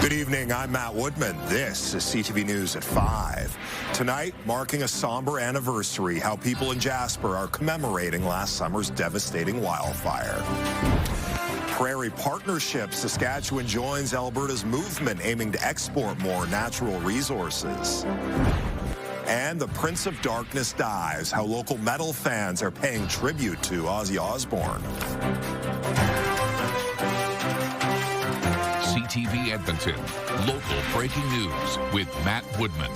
Good evening, I'm Matt Woodman. This is CTV News at 5. Tonight, marking a somber anniversary, how people in Jasper are commemorating last summer's devastating wildfire. Prairie Partnership, Saskatchewan joins Alberta's movement aiming to export more natural resources. And the Prince of Darkness dies, how local metal fans are paying tribute to Ozzy Osbourne. CTV Edmonton, local breaking news with Matt Woodman.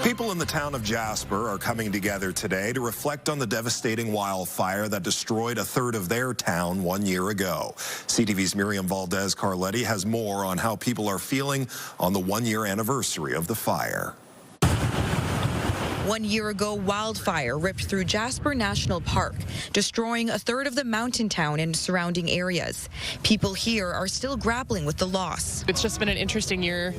People in the town of Jasper are coming together today to reflect on the devastating wildfire that destroyed a third of their town 1 year ago. CTV's Miriam Valdez-Carletti has more on how people are feeling on the 1 year anniversary of the fire. 1 year ago, wildfire ripped through Jasper National Park, destroying a third of the mountain town and surrounding areas. People here are still grappling with the loss. It's just been an interesting year,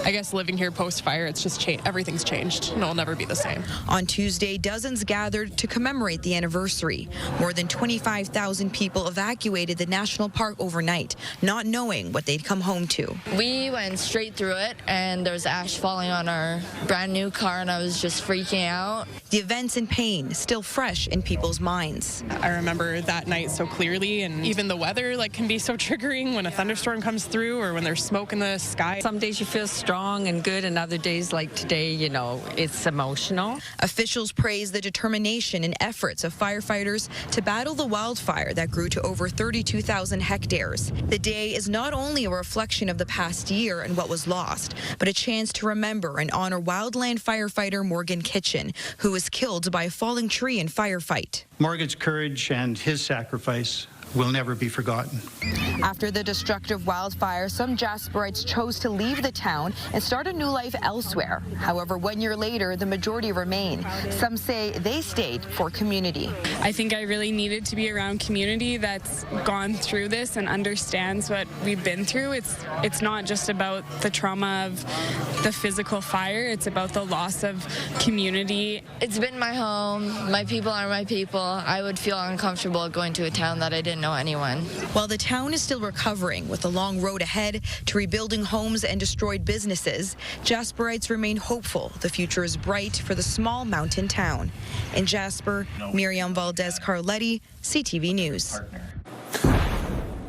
I guess, living here post-fire. It's just changed. Everything's changed, and it'll never be the same. On Tuesday, dozens gathered to commemorate the anniversary. More than 25,000 people evacuated the national park overnight, not knowing what they'd come home to. We went straight through it, and there was ash falling on our brand new car, and I was just freaking out. The events and pain still fresh in people's minds. I remember that night so clearly, and even the weather can be so triggering when a thunderstorm comes through or when there's smoke in the sky. Some days you feel strong and good, and other days like today, it's emotional. Officials praise the determination and efforts of firefighters to battle the wildfire that grew to over 32,000 hectares. The day is not only a reflection of the past year and what was lost, but a chance to remember and honor wildland firefighter Morgan Kitchen, who was killed by a falling tree in firefight. Morgan's courage and his sacrifice will never be forgotten. After the destructive wildfire, some Jasperites chose to leave the town and start a new life elsewhere. However, 1 year later, the majority remain. Some say they stayed for community. I think I really needed to be around community that's gone through this and understands what we've been through. It's not just about the trauma of the physical fire, it's about the loss of community. It's been my home. My people are my people. I would feel uncomfortable going to a town that I didn't know anyone. While the town is still recovering with a long road ahead to rebuilding homes and destroyed businesses, Jasperites remain hopeful the future is bright for the small mountain town. In Jasper, Miriam Valdez-Carletti, CTV News.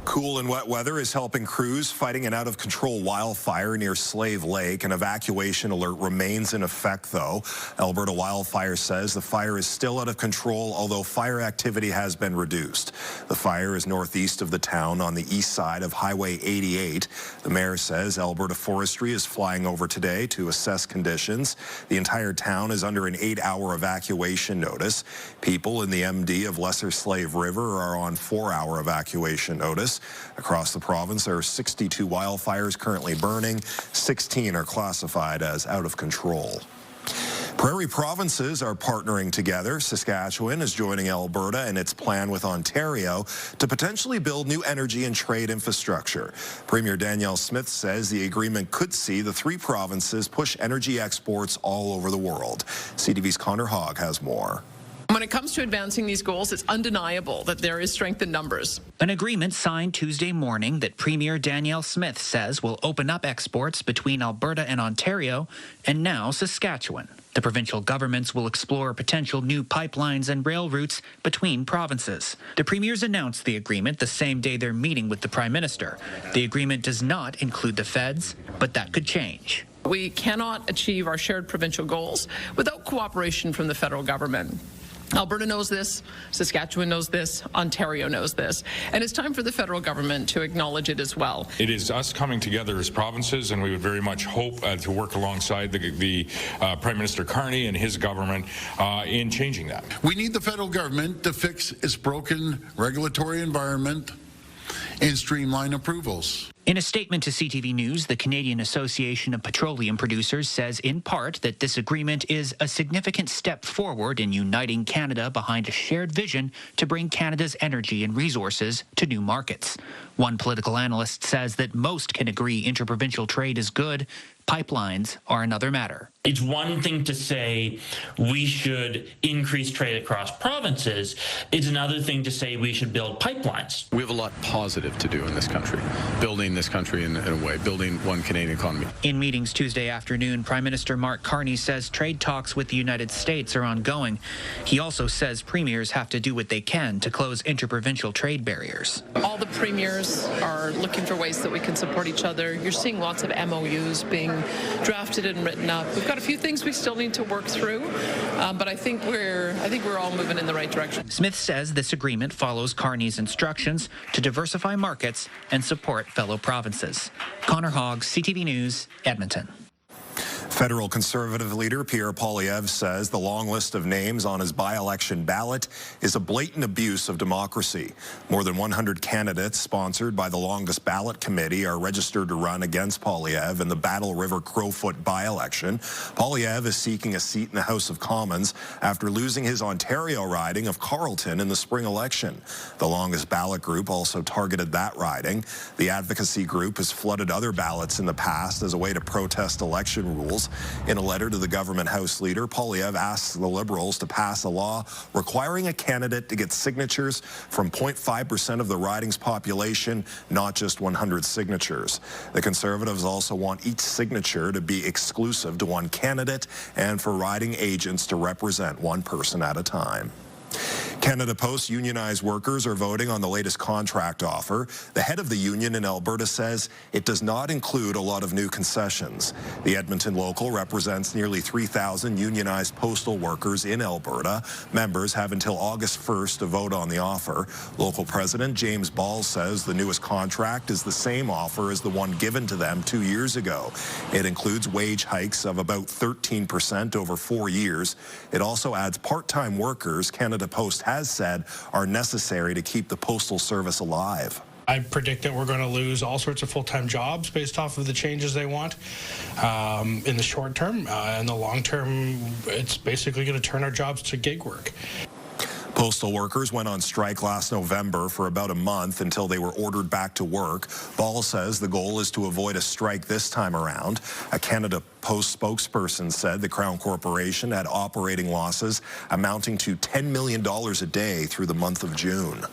Cool and wet weather is helping crews fighting an out-of-control wildfire near Slave Lake. An evacuation alert remains in effect, though. Alberta Wildfire says the fire is still out of control, although fire activity has been reduced. The fire is northeast of the town on the east side of Highway 88. The mayor says Alberta Forestry is flying over today to assess conditions. The entire town is under an 8-hour evacuation notice. People in the MD of Lesser Slave River are on 4-hour evacuation notice. Across the province, there are 62 wildfires currently burning. 16 are classified as out of control. Prairie provinces are partnering together. Saskatchewan is joining Alberta in its plan with Ontario to potentially build new energy and trade infrastructure. Premier Danielle Smith says the agreement could see the three provinces push energy exports all over the world. CTV's Connor Hogg has more. When it comes to advancing these goals, it's undeniable that there is strength in numbers. An agreement signed Tuesday morning that Premier Danielle Smith says will open up exports between Alberta and Ontario and now Saskatchewan. The provincial governments will explore potential new pipelines and rail routes between provinces. The premiers announced the agreement the same day they're meeting with the Prime Minister. The agreement does not include the feds, but that could change. We cannot achieve our shared provincial goals without cooperation from the federal government. Alberta knows this, Saskatchewan knows this, Ontario knows this, and it's time for the federal government to acknowledge it as well. It is us coming together as provinces, and we would very much hope to work alongside the Prime Minister Carney and his government in changing that. We need the federal government to fix its broken regulatory environment and streamline approvals. In a statement to CTV News, the Canadian Association of Petroleum Producers says in part that this agreement is a significant step forward in uniting Canada behind a shared vision to bring Canada's energy and resources to new markets. One political analyst says that most can agree interprovincial trade is good. Pipelines are another matter. It's one thing to say we should increase trade across provinces. It's another thing to say we should build pipelines. We have a lot positive to do in this country, building this country in a way, building one Canadian economy. In meetings Tuesday afternoon, Prime Minister Mark Carney says trade talks with the United States are ongoing. He also says premiers have to do what they can to close interprovincial trade barriers. All the premiers are looking for ways that we can support each other. You're seeing lots of MOUs being drafted and written up. We've got a few things we still need to work through, but I think we're all moving in the right direction. Smith says this agreement follows Carney's instructions to diversify markets and support fellow provinces. Connor Hogg, CTV News, Edmonton. Federal Conservative leader Pierre Poilievre says the long list of names on his by-election ballot is a blatant abuse of democracy. More than 100 candidates sponsored by the Longest Ballot Committee are registered to run against Poilievre in the Battle River Crowfoot by-election. Poilievre is seeking a seat in the House of Commons after losing his Ontario riding of Carleton in the spring election. The Longest Ballot group also targeted that riding. The advocacy group has flooded other ballots in the past as a way to protest election rules. In a letter to the government House leader, Poilievre asks the Liberals to pass a law requiring a candidate to get signatures from 0.5% of the riding's population, not just 100 signatures. The Conservatives also want each signature to be exclusive to one candidate and for riding agents to represent one person at a time. Canada Post unionized workers are voting on the latest contract offer. The head of the union in Alberta says it does not include a lot of new concessions. The Edmonton local represents nearly 3,000 unionized postal workers in Alberta. Members have until August 1st to vote on the offer. Local President James Ball says the newest contract is the same offer as the one given to them 2 years ago. It includes wage hikes of about 13% over 4 years. It also adds part-time workers Canada Post has said are necessary to keep the postal service alive. I predict that we're going to lose all sorts of full-time jobs based off of the changes they want in the short term. In the long term, it's basically going to turn our jobs to gig work. Postal workers went on strike last November for about a month until they were ordered back to work. Ball says the goal is to avoid a strike this time around. A Canada Post spokesperson said the Crown Corporation had operating losses amounting to $10 million a day through the month of June.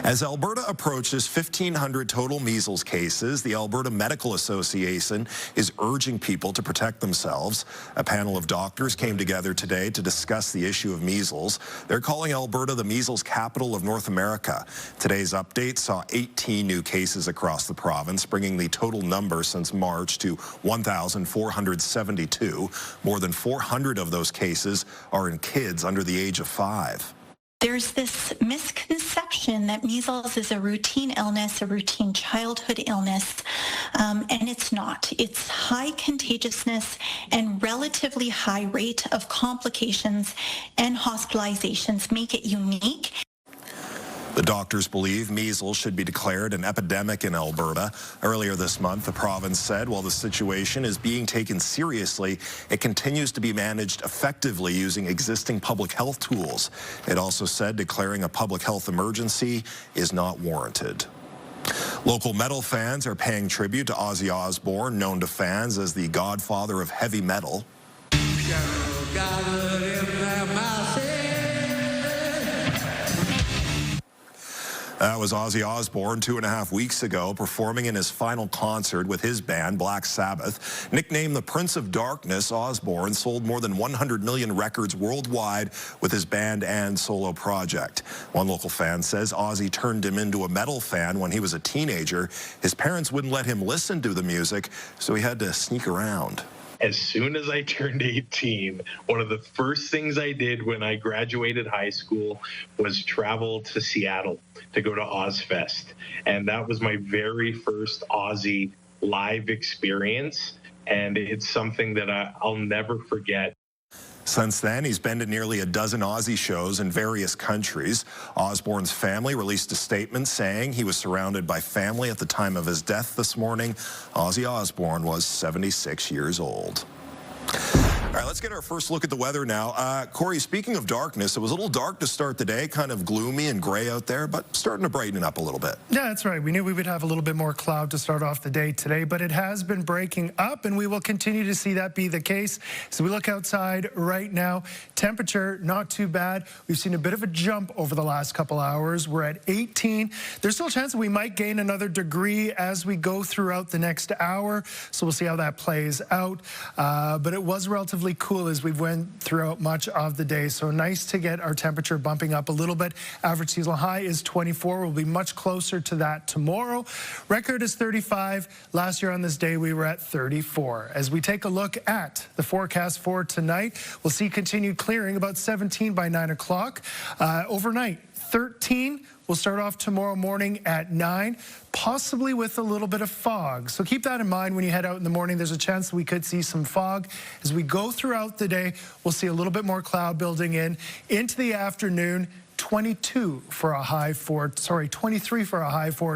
As Alberta approaches 1,500 total measles cases, the Alberta Medical Association is urging people to protect themselves. A panel of doctors came together today to discuss the issue of measles. They're calling Alberta the measles capital of North America. Today's update saw 18 new cases across the province, bringing the total number since March to 1,472. More than 400 of those cases are in kids under the age of 5. There's this misconception that measles is a routine illness, a routine childhood illness, and it's not. Its high contagiousness and relatively high rate of complications and hospitalizations make it unique. The doctors believe measles should be declared an epidemic in Alberta. Earlier this month, the province said while the situation is being taken seriously, it continues to be managed effectively using existing public health tools. It also said declaring a public health emergency is not warranted. Local metal fans are paying tribute to Ozzy Osbourne, known to fans as the godfather of heavy metal. That was Ozzy Osbourne 2.5 weeks ago, performing in his final concert with his band, Black Sabbath. Nicknamed the Prince of Darkness, Osbourne sold more than 100 million records worldwide with his band and solo project. One local fan says Ozzy turned him into a metal fan when he was a teenager. His parents wouldn't let him listen to the music, so he had to sneak around. As soon as I turned 18, one of the first things I did when I graduated high school was travel to Seattle to go to Ozfest. And that was my very first Ozzy live experience. And it's something that I'll never forget. Since then, he's been to nearly a dozen Ozzy shows in various countries. Osbourne's family released a statement saying he was surrounded by family at the time of his death this morning. Ozzy Osbourne was 76 years old. All right, let's get our first look at the weather now. Corey, speaking of darkness, it was a little dark to start the day, kind of gloomy and gray out there, but starting to brighten up a little bit. Yeah, that's right. We knew we would have a little bit more cloud to start off the day today, but it has been breaking up, and we will continue to see that be the case. So we look outside right now, temperature not too bad. We've seen a bit of a jump over the last couple hours. We're at 18. There's still a chance that we might gain another degree as we go throughout the next hour, so we'll see how that plays out. But it was relatively cool as we went throughout much of the day, so nice to get our temperature bumping up a little bit. Average seasonal high is 24. We'll be much closer to that tomorrow. Record is 35. Last year on this day we were at 34. As we take a look at the forecast for tonight, we'll see continued clearing, about 17 by 9 o'clock. Overnight 13. We'll start off tomorrow morning at 9, possibly with a little bit of fog. So keep that in mind when you head out in the morning. There's a chance that we could see some fog. As we go throughout the day, we'll see a little bit more cloud building in. Into the afternoon, 23 for a high for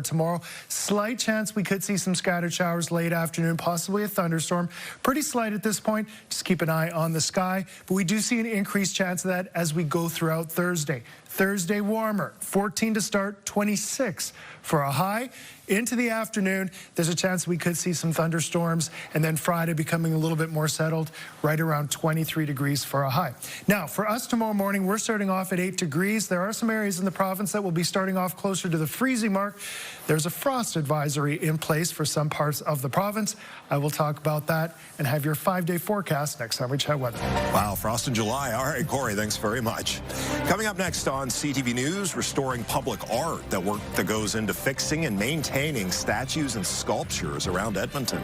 tomorrow. Slight chance we could see some scattered showers late afternoon, possibly a thunderstorm. Pretty slight at this point. Just keep an eye on the sky. But we do see an increased chance of that as we go throughout Thursday. Thursday warmer, 14 to start, 26 for a high. Into the afternoon, there's a chance we could see some thunderstorms, and then Friday becoming a little bit more settled, right around 23 degrees for a high. Now, for us tomorrow morning, we're starting off at 8 degrees. There are some areas in the province that will be starting off closer to the freezing mark. There's a frost advisory in place for some parts of the province. I will talk about that and have your 5-day forecast next time we chat weather. Wow, frost in July. All right, Corey, thanks very much. Coming up next on CTV News, restoring public art, that work that goes into fixing and maintaining statues and sculptures around Edmonton.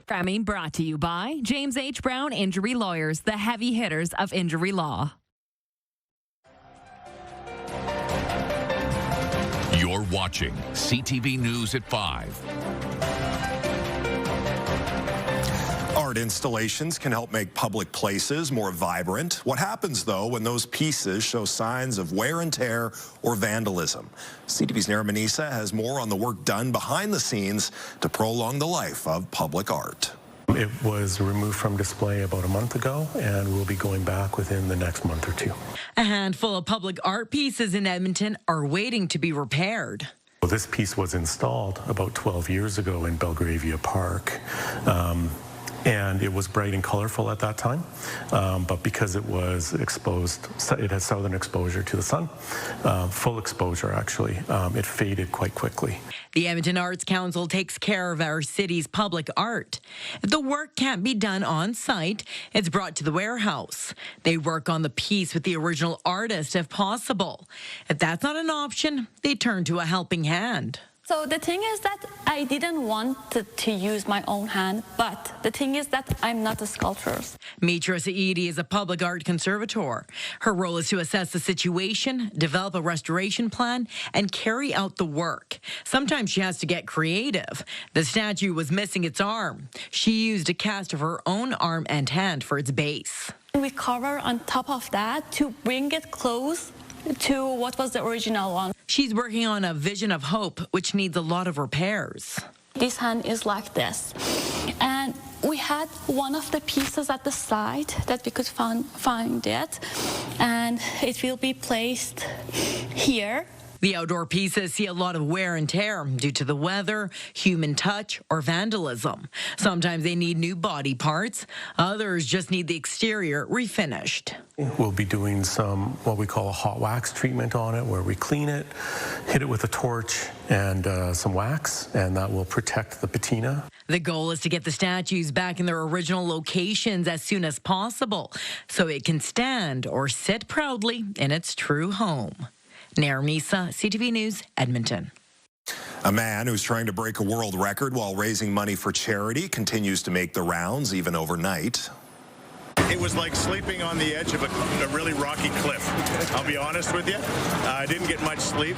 Programming brought to you by James H. Brown Injury Lawyers, the heavy hitters of injury law. You're watching CTV News at 5. Art installations can help make public places more vibrant. What happens, though, when those pieces show signs of wear and tear or vandalism? CTV's Nara Manisa has more on the work done behind the scenes to prolong the life of public art. It was removed from display about a month ago, and we'll be going back within the next month or two. A handful of public art pieces in Edmonton are waiting to be repaired. Well, this piece was installed about 12 years ago in Belgravia Park. And it was bright and colorful at that time, but because it was exposed, it had southern exposure to the sun, full exposure actually, it faded quite quickly. The Edmonton Arts Council takes care of our city's public art. If the work can't be done on site, it's brought to the warehouse. They work on the piece with the original artist if possible. If that's not an option, they turn to a helping hand. So the thing is that I didn't want to use my own hand, but the thing is that I'm not a sculptor. Mitra Saidi is a public art conservator. Her role is to assess the situation, develop a restoration plan, and carry out the work. Sometimes she has to get creative. The statue was missing its arm. She used a cast of her own arm and hand for its base. We cover on top of that to bring it close to what was the original one. She's working on a vision of hope, which needs a lot of repairs. This hand is like this. And we had one of the pieces at the side that we could find it. And it will be placed here. The outdoor pieces see a lot of wear and tear due to the weather, human touch, or vandalism. Sometimes they need new body parts. Others just need the exterior refinished. We'll be doing some, what we call a hot wax treatment on it, where we clean it, hit it with a torch and some wax, and that will protect the patina. The goal is to get the statues back in their original locations as soon as possible, so it can stand or sit proudly in its true home. Nara Misa, CTV News, Edmonton. A man who's trying to break a world record while raising money for charity continues to make the rounds, even overnight. It was like sleeping on the edge of a really rocky cliff. I'll be honest with you. I didn't get much sleep.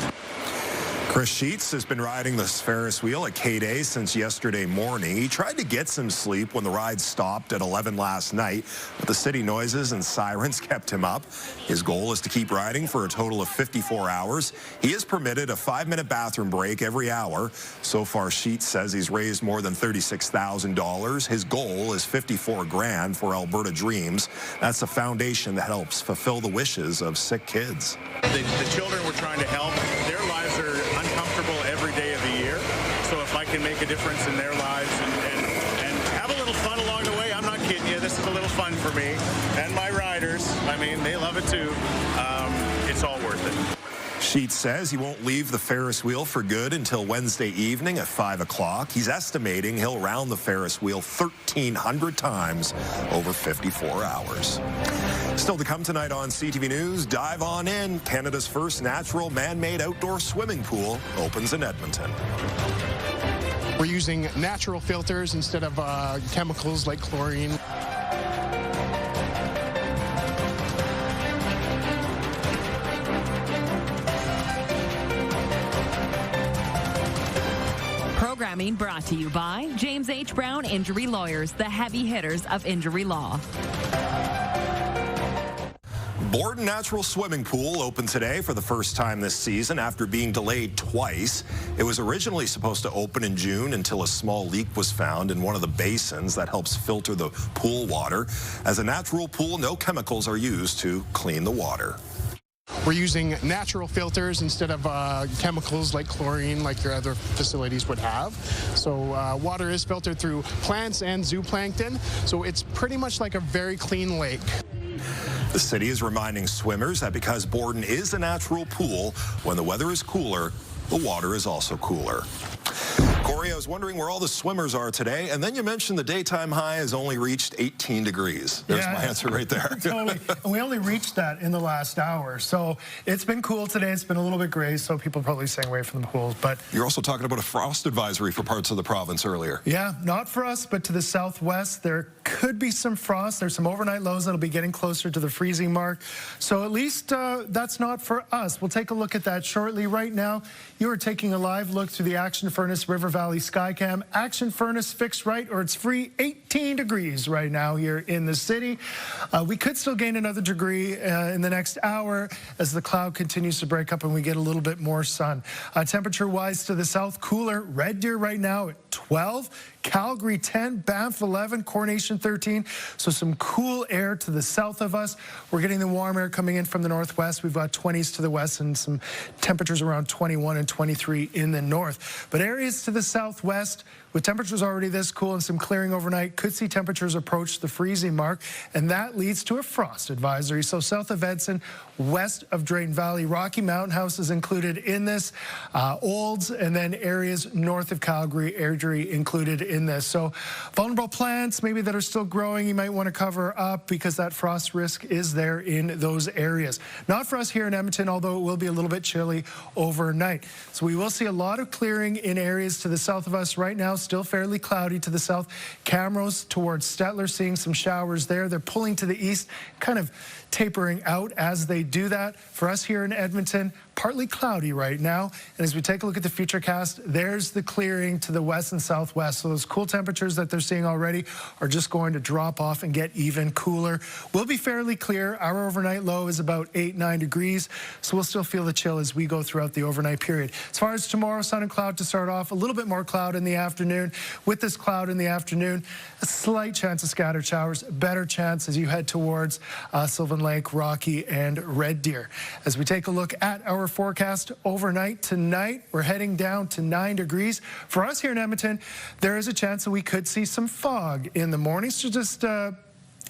Chris Sheets has been riding this Ferris wheel at K-Day since yesterday morning. He tried to get some sleep when the ride stopped at 11 last night, but the city noises and sirens kept him up. His goal is to keep riding for a total of 54 hours. He is permitted a 5-minute bathroom break every hour. So far, Sheets says he's raised more than $36,000. His goal is $54,000 for Alberta Dreams. That's a foundation that helps fulfill the wishes of sick kids. The children we're trying to help, their lives are uncomfortable every day of the year. So if I can make a difference in their lives and have a little fun along the way, I'm not kidding you, this is a little fun for me. And my riders, I mean, they love it too. It's all worth it. Sheets says he won't leave the Ferris wheel for good until Wednesday evening at 5 o'clock. He's estimating he'll round the Ferris wheel 1,300 times over 54 hours. Still to come tonight on CTV News, dive on in. Canada's first natural man-made outdoor swimming pool opens in Edmonton. We're using natural filters instead of chemicals like chlorine. Programming brought to you by James H. Brown Injury Lawyers, the heavy hitters of injury law. Borden Natural Swimming Pool opened today for the first time this season after being delayed twice. It was originally supposed to open in June until a small leak was found in one of the basins that helps filter the pool water. As a natural pool, no chemicals are used to clean the water. We're using natural filters instead of chemicals like chlorine like your other facilities would have. So water is filtered through plants and zooplankton, so it's pretty much like a very clean lake. The city is reminding swimmers that because Borden is a natural pool, when the weather is cooler, the water is also cooler. Corey, I was wondering where all the swimmers are today, and then you mentioned the daytime high has only reached 18 degrees. There's my answer right there. Totally. And we only reached that in the last hour. So it's been cool today. It's been a little bit gray, so people are probably staying away from the pools. But you're also talking about a frost advisory for parts of the province earlier. Yeah, not for us, but to the southwest, there could be some frost. There's some overnight lows that'll be getting closer to the freezing mark. So at least that's not for us. We'll take a look at that shortly. Right now, you are taking a live look through the Action Furnace River Valley Skycam. Action Furnace fixed right or it's free. 18 degrees right now here in the city. We could still gain another degree in the next hour as the cloud continues to break up and we get a little bit more sun. Temperature-wise to the south, cooler. Red Deer right now at 12. Calgary 10, Banff 11, Coronation 13. So some cool air to the south of us. We're getting the warm air coming in from the northwest. We've got 20s to the west and some temperatures around 21 and 23 in the north. But areas to the southwest, with temperatures already this cool and some clearing overnight, could see temperatures approach the freezing mark, and that leads to a frost advisory. So south of Edson, west of Drayton Valley, Rocky Mountain House is included in this, Olds, and then areas north of Calgary, Airdrie included in this. So vulnerable plants maybe that are still growing, you might want to cover up because that frost risk is there in those areas. Not for us here in Edmonton, although it will be a little bit chilly overnight. So we will see a lot of clearing in areas to the south of us right now. Still fairly cloudy to the south. Camrose towards Stettler, seeing some showers there. They're pulling to the east, kind of tapering out as they do that. For us here in Edmonton, partly cloudy right now. And as we take a look at the futurecast, there's the clearing to the west and southwest. So those cool temperatures that they're seeing already are just going to drop off and get even cooler. We'll be fairly clear. Our overnight low is about 8-9 degrees. So we'll still feel the chill as we go throughout the overnight period. As far as tomorrow, sun and cloud to start off, a little bit more cloud in the afternoon. With this cloud in the afternoon, a slight chance of scattered showers, better chance as you head towards Sylvan Lake, Rocky, and Red Deer. As we take a look at our forecast overnight tonight, we're heading down to 9 degrees. For us here in Edmonton, there is a chance that we could see some fog in the morning. So just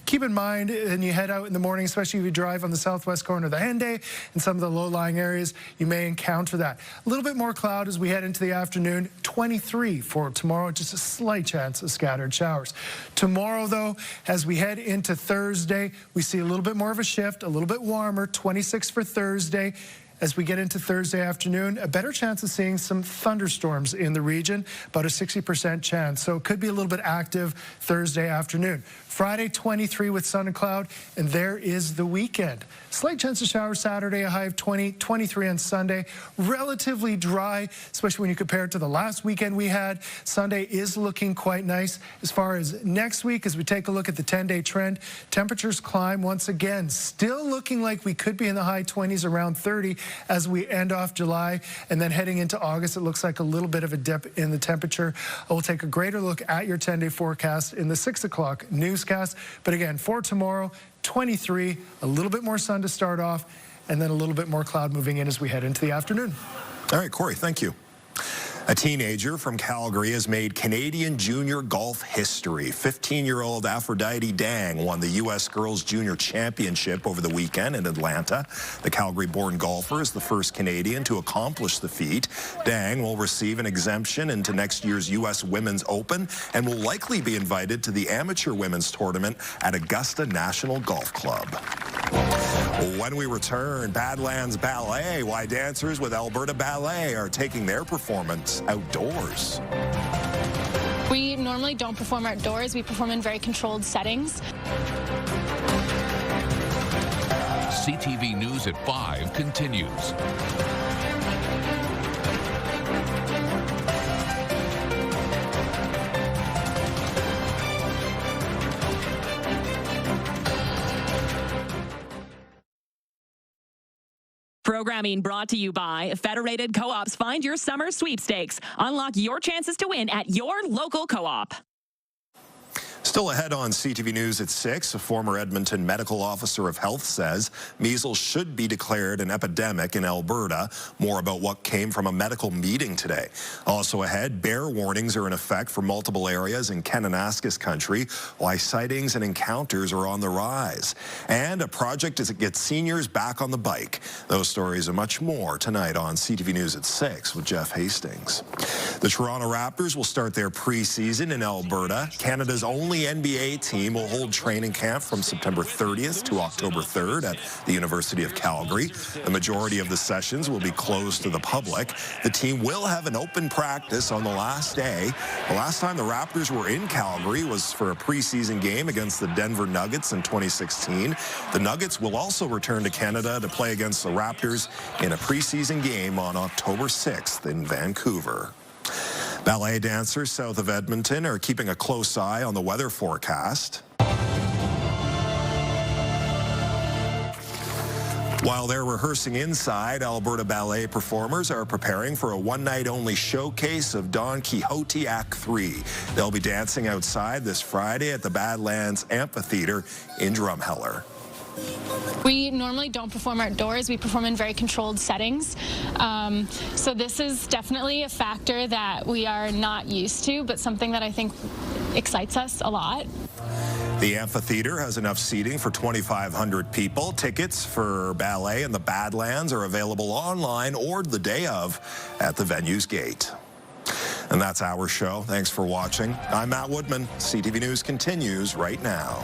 keep in mind, when you head out in the morning, especially if you drive on the southwest corner of the Henday and some of the low-lying areas, you may encounter that. A little bit more cloud as we head into the afternoon. 23 for tomorrow, just a slight chance of scattered showers. Tomorrow, though, as we head into Thursday, we see a little bit more of a shift, a little bit warmer, 26 for Thursday. as we get into Thursday afternoon, a better chance of seeing some thunderstorms in the region, about a 60% chance. So it could be a little bit active Thursday afternoon. Friday, 23 with sun and cloud, and there is the weekend. Slight chance of showers Saturday, a high of 20, 23 on Sunday. Relatively dry, especially when you compare it to the last weekend we had. Sunday is looking quite nice. As far as next week, as we take a look at the 10-day trend, temperatures climb once again. Still looking like we could be in the high 20s, around 30 as we end off July. And then heading into August, it looks like a little bit of a dip in the temperature. We'll take a greater look at your 10-day forecast in the 6 o'clock newscast. But again, for tomorrow, 23, a little bit more sun to start off, and then a little bit more cloud moving in as we head into the afternoon. All right, Corey, thank you. A teenager from Calgary has made Canadian junior golf history. 15-year-old Aphrodite Dang won the U.S. Girls Junior Championship over the weekend in Atlanta. The Calgary-born golfer is the first Canadian to accomplish the feat. Dang will receive an exemption into next year's U.S. Women's Open and will likely be invited to the amateur women's tournament at Augusta National Golf Club. When we return, Badlands Ballet, why dancers with Alberta Ballet are taking their performance outdoors. We normally don't perform outdoors. We perform in very controlled settings. CTV News at 5 continues. Programming brought to you by Federated Co-ops. Find your summer sweepstakes. Unlock your chances to win at your local co-op. Still ahead on CTV News at 6, a former Edmonton medical officer of health says measles should be declared an epidemic in Alberta. More about what came from a medical meeting today. Also ahead, bear warnings are in effect for multiple areas in Kananaskis country, why sightings and encounters are on the rise. And a project as it gets seniors back on the bike. Those stories and much more tonight on CTV News at 6 with Jeff Hastings. The Toronto Raptors will start their preseason in Alberta. Canada's only NBA team will hold training camp from September 30th to October 3rd at the University of Calgary. The majority of the sessions will be closed to the public. The team will have an open practice on the last day. The last time the Raptors were in Calgary was for a preseason game against the Denver Nuggets in 2016. The Nuggets will also return to Canada to play against the Raptors in a preseason game on October 6th in Vancouver. Ballet dancers south of Edmonton are keeping a close eye on the weather forecast. While they're rehearsing inside, Alberta Ballet performers are preparing for a one-night-only showcase of Don Quixote Act 3. They'll be dancing outside this Friday at the Badlands Amphitheatre in Drumheller. We normally don't perform outdoors. We perform in very controlled settings. So this is definitely a factor that we are not used to, but something that I think excites us a lot. The amphitheater has enough seating for 2,500 people. Tickets for ballet in the Badlands are available online or the day of at the venue's gate. And that's our show. Thanks for watching. I'm Matt Woodman. CTV News continues right now.